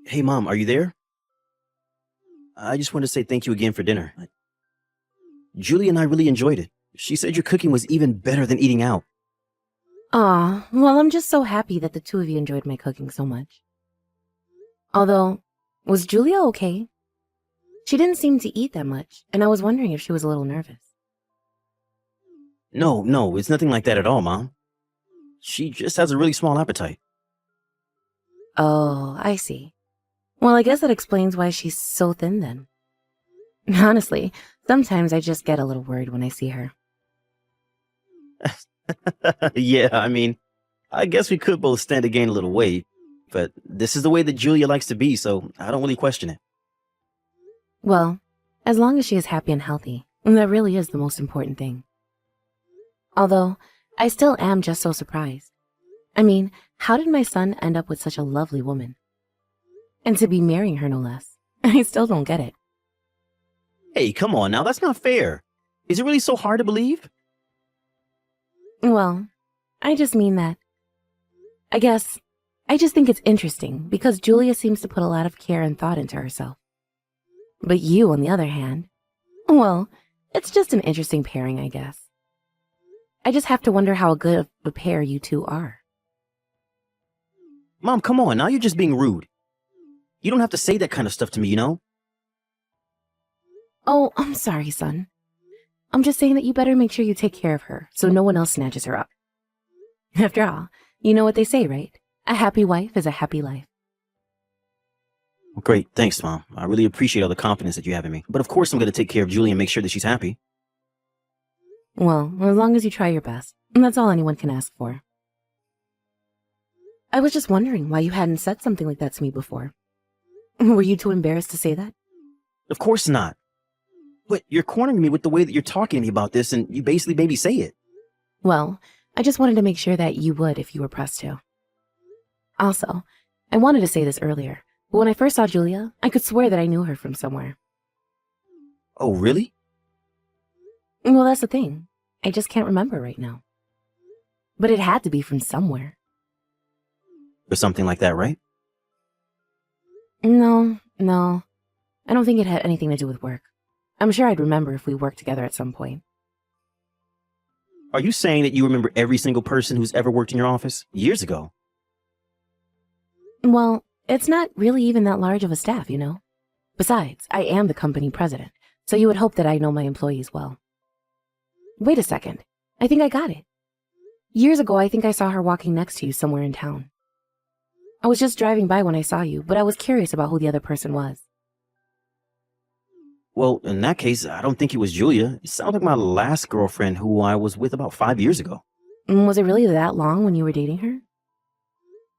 Hey, Mom, are you there? I just wanted to say thank you again for dinner. Julie and I really enjoyed it. She said your cooking was even better than eating out. Aw, well, I'm just so happy that the two of you enjoyed my cooking so much. Although, was Julia okay? She didn't seem to eat that much, and I was wondering if she was a little nervous. No, it's nothing like that at all, Mom. She just has a really small appetite. Oh, I see. Well, I guess that explains why she's so thin then. Honestly, sometimes I just get a little worried when I see her. Yeah, I guess we could both stand to gain a little weight, but this is the way that Julia likes to be, so I don't really question it. Well, as long as she is happy and healthy, that really is the most important thing. Although, I still am just so surprised. I mean, how did my son end up with such a lovely woman? And to be marrying her, no less. I still don't get it. Hey, come on now, that's not fair. Is it really so hard to believe? Well, I just mean that. I guess, I just think it's interesting because Julia seems to put a lot of care and thought into herself. But you, on the other hand, well, it's just an interesting pairing, I guess. I just have to wonder how good of a pair you two are. Mom, come on, now you're just being rude. You don't have to say that kind of stuff to me, you know? Oh, I'm sorry, son. I'm just saying that you better make sure you take care of her so no one else snatches her up. After all, you know what they say, right? A happy wife is a happy life. Well, great, thanks, Mom. I really appreciate all the confidence that you have in me. But of course I'm going to take care of Julie and make sure that she's happy. Well, as long as you try your best, that's all anyone can ask for. I was just wondering why you hadn't said something like that to me before. Were you too embarrassed to say that? Of course not. But you're cornering me with the way that you're talking to me about this, and you basically made me say it. Well, I just wanted to make sure that you would if you were pressed to. Also, I wanted to say this earlier, but when I first saw Julia, I could swear that I knew her from somewhere. Oh, really? Well, that's the thing. I just can't remember right now. But it had to be from somewhere. Or something like that, right? No. I don't think it had anything to do with work. I'm sure I'd remember if we worked together at some point. Are you saying that you remember every single person who's ever worked in your office? Years ago. Well, it's not really even that large of a staff, you know? Besides, I am the company president, so you would hope that I know my employees well. Wait a second. I think I got it. Years ago, I think I saw her walking next to you somewhere in town. I was just driving by when I saw you, but I was curious about who the other person was. Well, in that case, I don't think it was Julia. It sounds like my last girlfriend who I was with about 5 years ago. Was it really that long when you were dating her?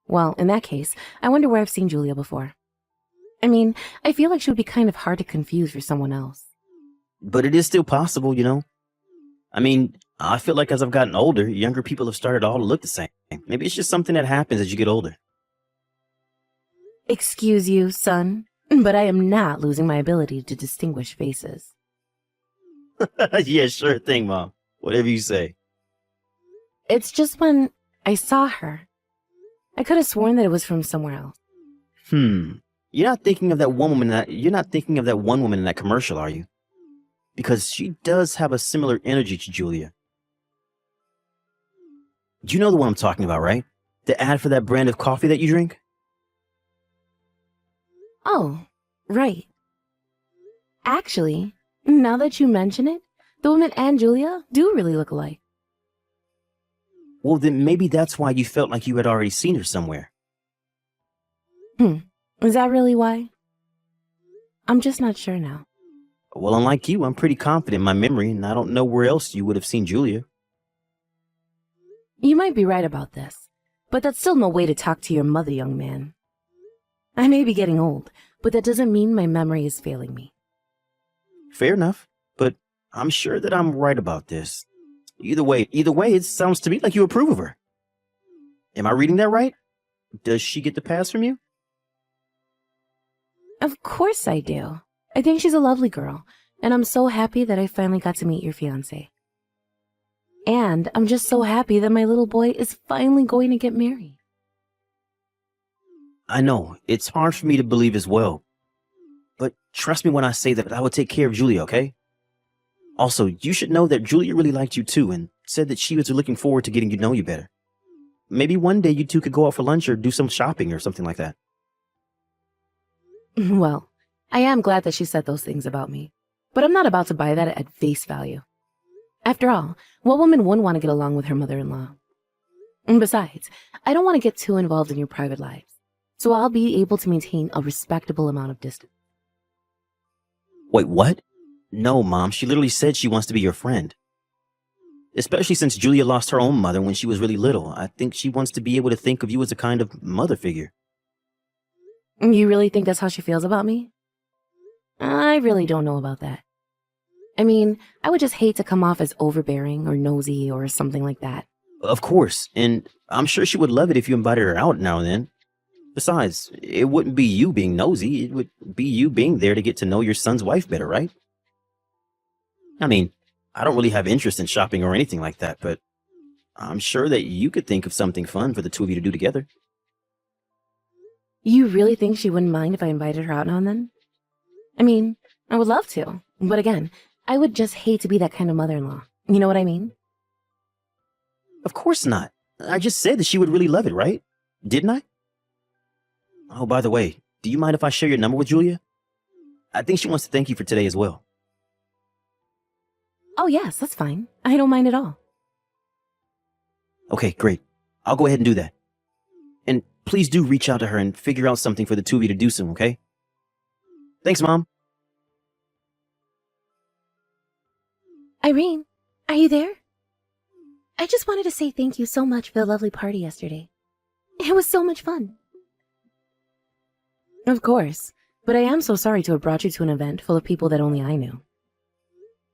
Well, in that case, I wonder where I've seen Julia before. I mean, I feel like she would be kind of hard to confuse for someone else. But it is still possible, you know? I feel like as I've gotten older, younger people have started all to look the same. Maybe it's just something that happens as you get older. Excuse you, son, but I am not losing my ability to distinguish faces. Yeah, sure thing, Mom. Whatever you say. It's just when I saw her, I could have sworn that it was from somewhere else. You're not thinking of that one woman in that commercial, are you? Because she does have a similar energy to Julia. Do you know the one I'm talking about, right? The ad for that brand of coffee that you drink? Oh, right. Actually, now that you mention it, the woman and Julia do really look alike. Well, then maybe that's why you felt like you had already seen her somewhere. Is that really why? I'm just not sure now. Well, unlike you, I'm pretty confident in my memory, and I don't know where else you would have seen Julia. You might be right about this, but that's still no way to talk to your mother, young man. I may be getting old, but that doesn't mean my memory is failing me. Fair enough, but I'm sure that I'm right about this. Either way, it sounds to me like you approve of her. Am I reading that right? Does she get the pass from you? Of course I do. I think she's a lovely girl, and I'm so happy that I finally got to meet your fiancé. And I'm just so happy that my little boy is finally going to get married. I know, it's hard for me to believe as well. But trust me when I say that I will take care of Julia, okay? Also, you should know that Julia really liked you too and said that she was looking forward to getting to know you better. Maybe one day you two could go out for lunch or do some shopping or something like that. Well, I am glad that she said those things about me, but I'm not about to buy that at face value. After all, what woman wouldn't want to get along with her mother-in-law? And besides, I don't want to get too involved in your private lives, so I'll be able to maintain a respectable amount of distance. Wait, what? No, Mom, she literally said she wants to be your friend. Especially since Julia lost her own mother when she was really little. I think she wants to be able to think of you as a kind of mother figure. You really think that's how she feels about me? I really don't know about that. I mean, I would just hate to come off as overbearing or nosy or something like that. Of course, and I'm sure she would love it if you invited her out now and then. Besides, it wouldn't be you being nosy, it would be you being there to get to know your son's wife better, right? I mean, I don't really have interest in shopping or anything like that, but I'm sure that you could think of something fun for the two of you to do together. You really think she wouldn't mind if I invited her out now and then? I mean, I would love to, but again, I would just hate to be that kind of mother-in-law. You know what I mean? Of course not. I just said that she would really love it, right? Didn't I? Oh, by the way, do you mind if I share your number with Julia? I think she wants to thank you for today as well. Oh yes, that's fine. I don't mind at all. Okay, great. I'll go ahead and do that. And please do reach out to her and figure out something for the two of you to do soon, okay? Thanks, Mom. Irene, are you there? I just wanted to say thank you so much for the lovely party yesterday. It was so much fun. Of course, but I am so sorry to have brought you to an event full of people that only I knew.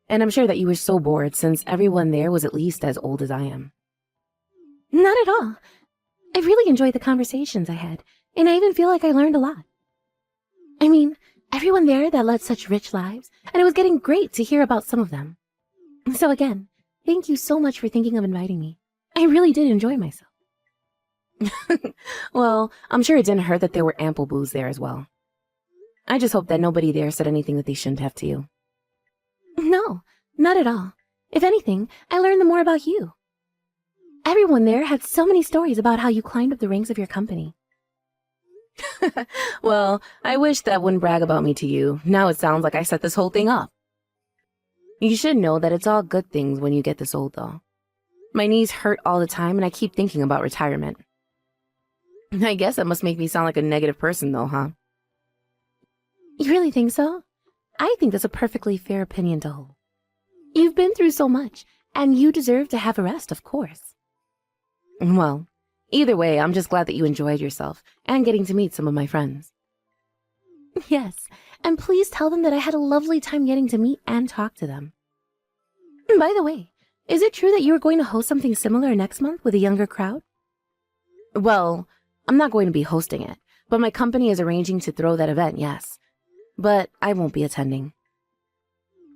And I'm sure that you were so bored since everyone there was at least as old as I am. Not at all. I really enjoyed the conversations I had, and I even feel like I learned a lot. I mean, everyone there that led such rich lives, and it was getting great to hear about some of them. So again, thank you so much for thinking of inviting me. I really did enjoy myself. Well, I'm sure it didn't hurt that there were ample booze there as well. I just hope that nobody there said anything that they shouldn't have to you. No, not at all. If anything, I learned more about you. Everyone there had so many stories about how you climbed up the ranks of your company. Well, I wish that wouldn't brag about me to you. Now it sounds like I set this whole thing up. You should know that it's all good things when you get this old, though. My knees hurt all the time, and I keep thinking about retirement. I guess that must make me sound like a negative person, though, huh? You really think so? I think that's a perfectly fair opinion to hold. You've been through so much, and you deserve to have a rest, of course. Well, either way, I'm just glad that you enjoyed yourself and getting to meet some of my friends. Yes, and please tell them that I had a lovely time getting to meet and talk to them. By the way, is it true that you are going to host something similar next month with a younger crowd? Well, I'm not going to be hosting it, but my company is arranging to throw that event, yes. But I won't be attending.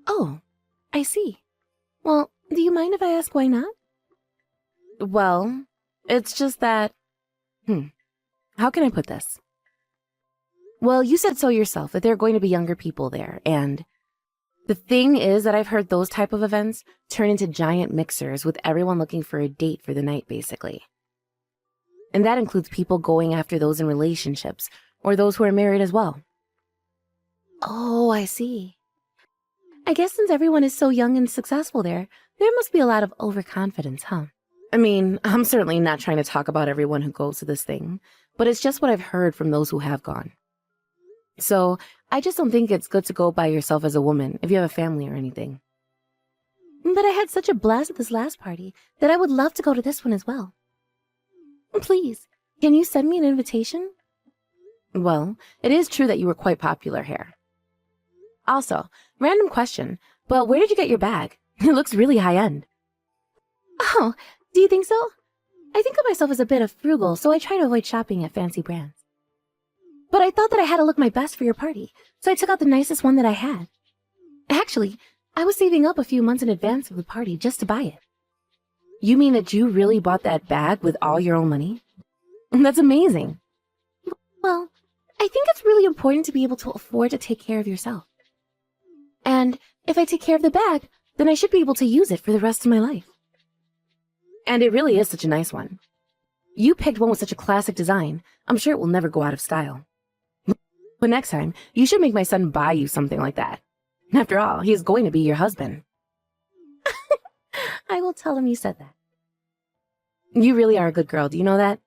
Oh, I see. Well, do you mind if I ask why not? Well, it's just that... How can I put this? Well, you said so yourself, that there are going to be younger people there, and... The thing is that I've heard those type of events turn into giant mixers with everyone looking for a date for the night, basically. And that includes people going after those in relationships, or those who are married as well. Oh, I see. I guess since everyone is so young and successful there must be a lot of overconfidence, huh? I mean, I'm certainly not trying to talk about everyone who goes to this thing, but it's just what I've heard from those who have gone. So, I just don't think it's good to go by yourself as a woman if you have a family or anything. But I had such a blast at this last party that I would love to go to this one as well. Please, can you send me an invitation? Well, it is true that you were quite popular here. Also, random question, but where did you get your bag? It looks really high-end. Oh, do you think so? I think of myself as a bit of frugal, so I try to avoid shopping at fancy brands. But I thought that I had to look my best for your party, so I took out the nicest one that I had. Actually, I was saving up a few months in advance of the party just to buy it. You mean that you really bought that bag with all your own money? That's amazing. Well, I think it's really important to be able to afford to take care of yourself. And if I take care of the bag, then I should be able to use it for the rest of my life. And it really is such a nice one. You picked one with such a classic design. I'm sure it will never go out of style. But next time, you should make my son buy you something like that. After all, he is going to be your husband. I will tell him you said that. You really are a good girl, do you know that?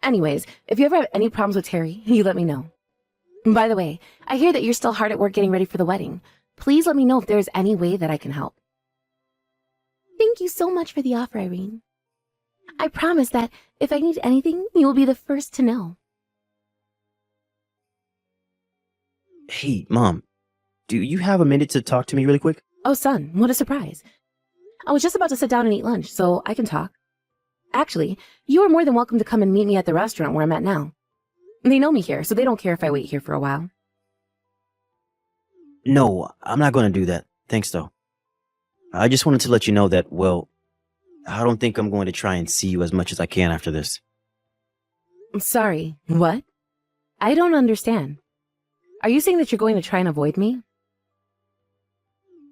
Anyways, if you ever have any problems with Terry, you let me know. By the way, I hear that you're still hard at work getting ready for the wedding. Please let me know if there's any way that I can help. Thank you so much for the offer, Irene. I promise that if I need anything, you will be the first to know. Hey, Mom, do you have a minute to talk to me really quick? Oh, son, what a surprise. I was just about to sit down and eat lunch, so I can talk. Actually, you are more than welcome to come and meet me at the restaurant where I'm at now. They know me here, so they don't care if I wait here for a while. No, I'm not going to do that. Thanks, though. I just wanted to let you know that, well, I don't think I'm going to try and see you as much as I can after this. I'm sorry, what? I don't understand. Are you saying that you're going to try and avoid me?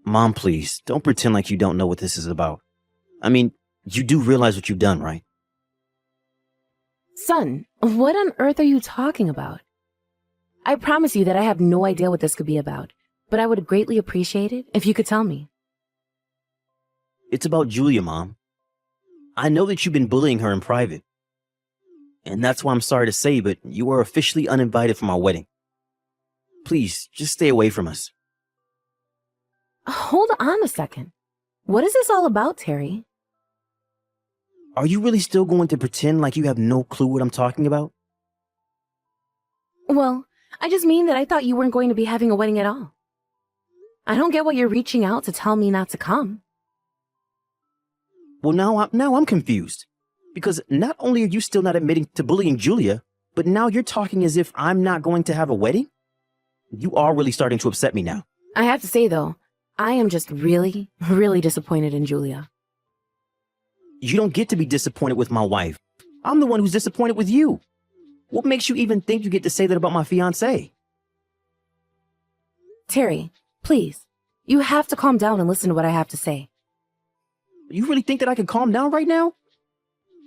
Mom, please, don't pretend like you don't know what this is about. I mean, you do realize what you've done, right? Son, what on earth are you talking about? I promise you that I have no idea what this could be about, but I would greatly appreciate it if you could tell me. It's about Julia, Mom. I know that you've been bullying her in private. And that's why I'm sorry to say, but you are officially uninvited from our wedding. Please, just stay away from us. Hold on a second. What is this all about, Terry? Are you really still going to pretend like you have no clue what I'm talking about? Well, I just mean that I thought you weren't going to be having a wedding at all. I don't get why you're reaching out to tell me not to come. Well, now I'm confused. Because not only are you still not admitting to bullying Julia, but now you're talking as if I'm not going to have a wedding? You are really starting to upset me now. I have to say, though, I am just really, really disappointed in Julia. You don't get to be disappointed with my wife. I'm the one who's disappointed with you. What makes you even think you get to say that about my fiancé? Terry, please, you have to calm down and listen to what I have to say. You really think that I can calm down right now?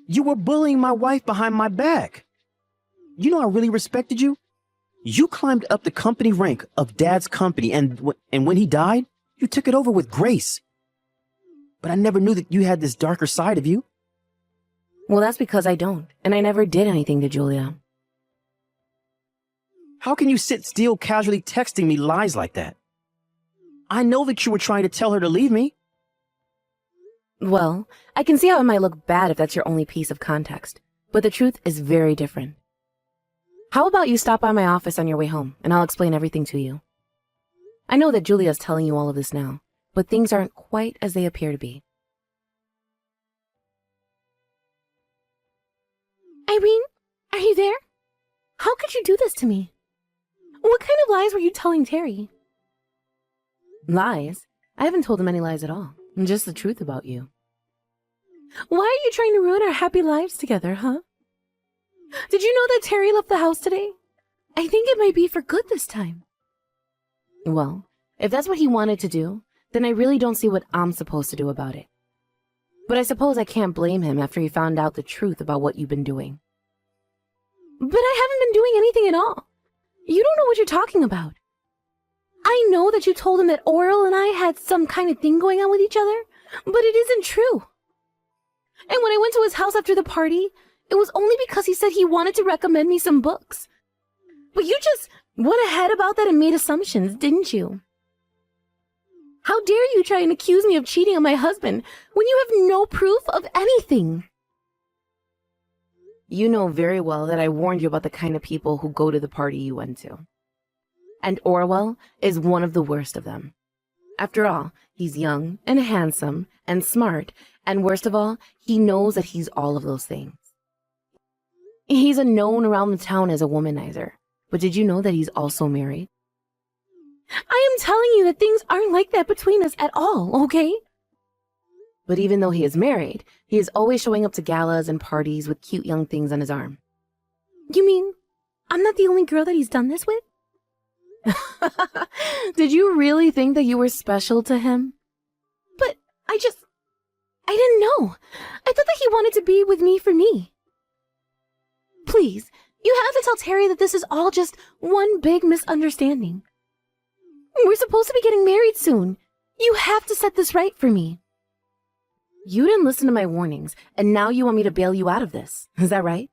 You were bullying my wife behind my back. You know I really respected you. You climbed up the company rank of Dad's company, and when he died, you took it over with grace. But I never knew that you had this darker side of you. Well, that's because I don't, and I never did anything to Julia. How can you sit still casually texting me lies like that? I know that you were trying to tell her to leave me. Well, I can see how it might look bad if that's your only piece of context, but the truth is very different. How about you stop by my office on your way home, and I'll explain everything to you. I know that Julia's telling you all of this now, but things aren't quite as they appear to be. Irene, are you there? How could you do this to me? What kind of lies were you telling Terry? Lies? I haven't told him any lies at all. Just the truth about you. Why are you trying to ruin our happy lives together, huh? Did you know that Terry left the house today? I think it might be for good this time. Well, if that's what he wanted to do, then I really don't see what I'm supposed to do about it. But I suppose I can't blame him after he found out the truth about what you've been doing. But I haven't been doing anything at all. You don't know what you're talking about. I know that you told him that Oral and I had some kind of thing going on with each other, but it isn't true. And when I went to his house after the party, it was only because he said he wanted to recommend me some books. But you just went ahead about that and made assumptions, didn't you? How dare you try and accuse me of cheating on my husband when you have no proof of anything? You know very well that I warned you about the kind of people who go to the party you went to. And Orwell is one of the worst of them. After all, he's young and handsome and smart, and worst of all, he knows that he's all of those things. He's known around the town as a womanizer, but did you know that he's also married? I am telling you that things aren't like that between us at all, okay? But even though he is married, he is always showing up to galas and parties with cute young things on his arm. You mean I'm not the only girl that he's done this with? Did you really think that you were special to him? But I didn't know. I thought that he wanted to be with me for me. Please, you have to tell Terry that this is all just one big misunderstanding. We're supposed to be getting married soon. You have to set this right for me. You didn't listen to my warnings, and now you want me to bail you out of this. Is that right?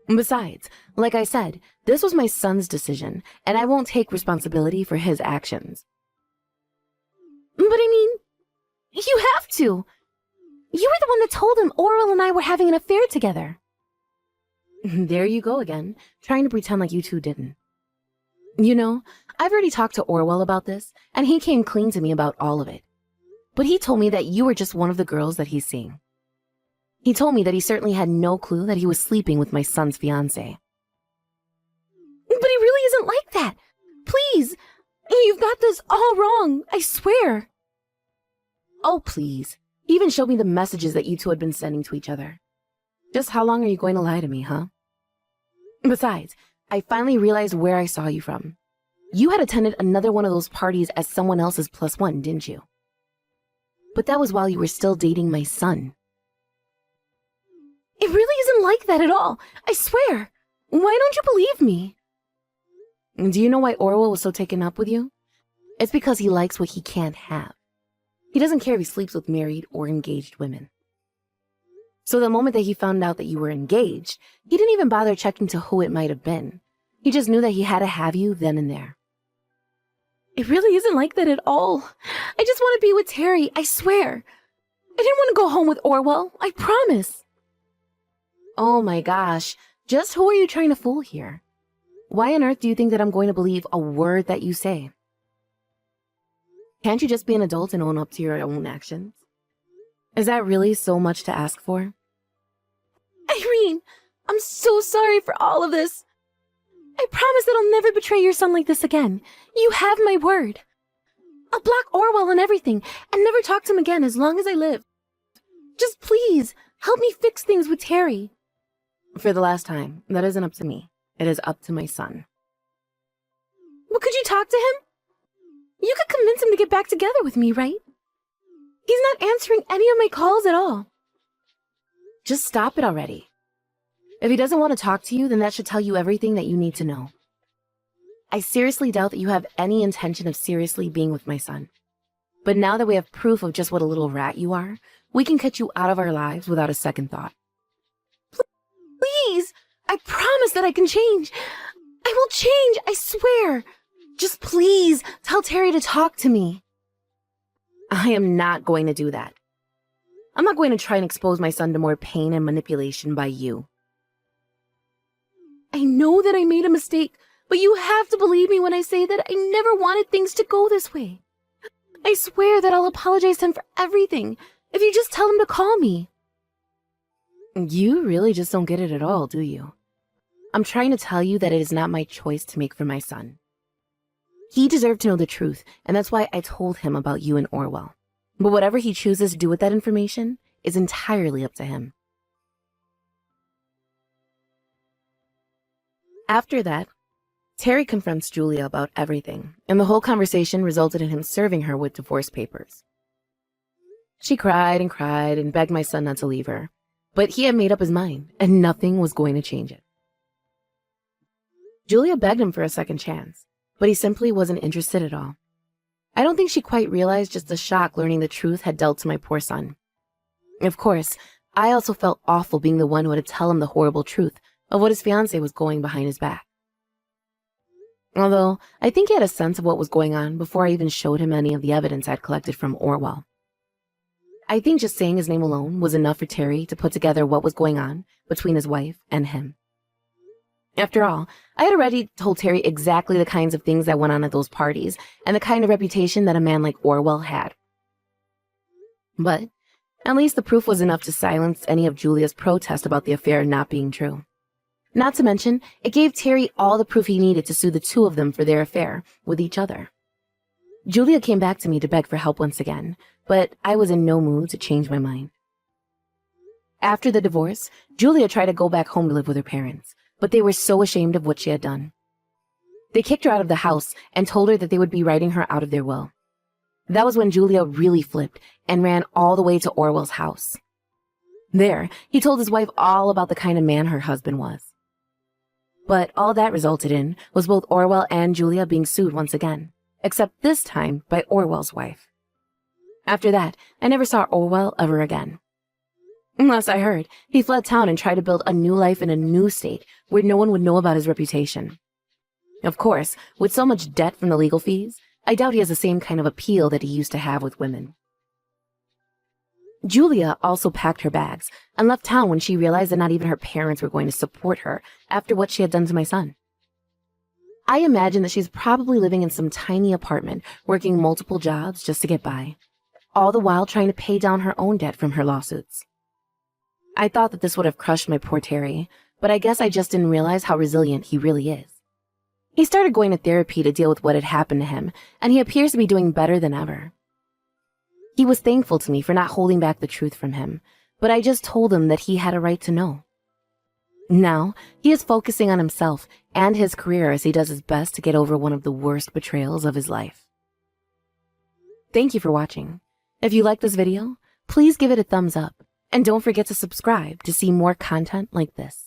Besides, like I said, this was my son's decision, and I won't take responsibility for his actions. But I mean, you have to. You were the one that told him Oral and I were having an affair together. There you go again, trying to pretend like you two didn't. You know, I've already talked to Orwell about this, and he came clean to me about all of it. But he told me that you were just one of the girls that he's seeing. He told me that he certainly had no clue that he was sleeping with my son's fiancée. But he really isn't like that. Please, you've got this all wrong, I swear. Oh, please. He even showed me the messages that you two had been sending to each other. Just how long are you going to lie to me, huh? Besides, I finally realized where I saw you from. You had attended another one of those parties as someone else's +1, didn't you? But that was while you were still dating my son. It really isn't like that at all, I swear. Why don't you believe me? Do you know why Orwell was so taken up with you? It's because he likes what he can't have. He doesn't care if he sleeps with married or engaged women. So the moment that he found out that you were engaged, he didn't even bother checking to who it might have been. He just knew that he had to have you then and there. It really isn't like that at all. I just want to be with Terry, I swear. I didn't want to go home with Orwell, I promise. Oh my gosh, just who are you trying to fool here? Why on earth do you think that I'm going to believe a word that you say? Can't you just be an adult and own up to your own actions? Is that really so much to ask for? Irene, I'm so sorry for all of this. I promise that I'll never betray your son like this again. You have my word. I'll block Orwell and everything and never talk to him again as long as I live. Just please, help me fix things with Terry. For the last time, that isn't up to me. It is up to my son. Well, could you talk to him? You could convince him to get back together with me, right? He's not answering any of my calls at all. Just stop it already. If he doesn't want to talk to you, then that should tell you everything that you need to know. I seriously doubt that you have any intention of seriously being with my son. But now that we have proof of just what a little rat you are, we can cut you out of our lives without a second thought. Please! I promise that I can change. I will change, I swear. Just please tell Terry to talk to me. I am not going to do that. I'm not going to try and expose my son to more pain and manipulation by you. I know that I made a mistake, but you have to believe me when I say that I never wanted things to go this way. I swear that I'll apologize to him for everything if you just tell him to call me. You really just don't get it at all, do you? I'm trying to tell you that it is not my choice to make for my son. He deserved to know the truth, and that's why I told him about you and Orwell. But whatever he chooses to do with that information is entirely up to him. After that, Terry confronts Julia about everything, and the whole conversation resulted in him serving her with divorce papers. She cried and begged my son not to leave her, but he had made up his mind, and nothing was going to change it. Julia begged him for a second chance, but he simply wasn't interested at all. I don't think she quite realized just the shock learning the truth had dealt to my poor son. Of course, I also felt awful being the one who had to tell him the horrible truth of what his fiancée was going behind his back. Although, I think he had a sense of what was going on before I even showed him any of the evidence I'd collected from Orwell. I think just saying his name alone was enough for Terry to put together what was going on between his wife and him. After all, I had already told Terry exactly the kinds of things that went on at those parties and the kind of reputation that a man like Orwell had. But at least the proof was enough to silence any of Julia's protest about the affair not being true. Not to mention, it gave Terry all the proof he needed to sue the two of them for their affair with each other. Julia came back to me to beg for help once again, but I was in no mood to change my mind. After the divorce, Julia tried to go back home to live with her parents, but they were so ashamed of what she had done. They kicked her out of the house and told her that they would be writing her out of their will. That was when Julia really flipped and ran all the way to Orwell's house. There, he told his wife all about the kind of man her husband was. But all that resulted in was both Orwell and Julia being sued once again, except this time by Orwell's wife. After that, I never saw Orwell ever again. Unless I heard, he fled town and tried to build a new life in a new state where no one would know about his reputation. Of course, with so much debt from the legal fees, I doubt he has the same kind of appeal that he used to have with women. Julia also packed her bags and left town when she realized that not even her parents were going to support her after what she had done to my son. I imagine that she's probably living in some tiny apartment, working multiple jobs just to get by, all the while trying to pay down her own debt from her lawsuits. I thought that this would have crushed my poor Terry, but I guess I just didn't realize how resilient he really is. He started going to therapy to deal with what had happened to him, and he appears to be doing better than ever. He was thankful to me for not holding back the truth from him, but I just told him that he had a right to know. Now, he is focusing on himself and his career as he does his best to get over one of the worst betrayals of his life. Thank you for watching. If you liked this video, please give it a thumbs up, and don't forget to subscribe to see more content like this.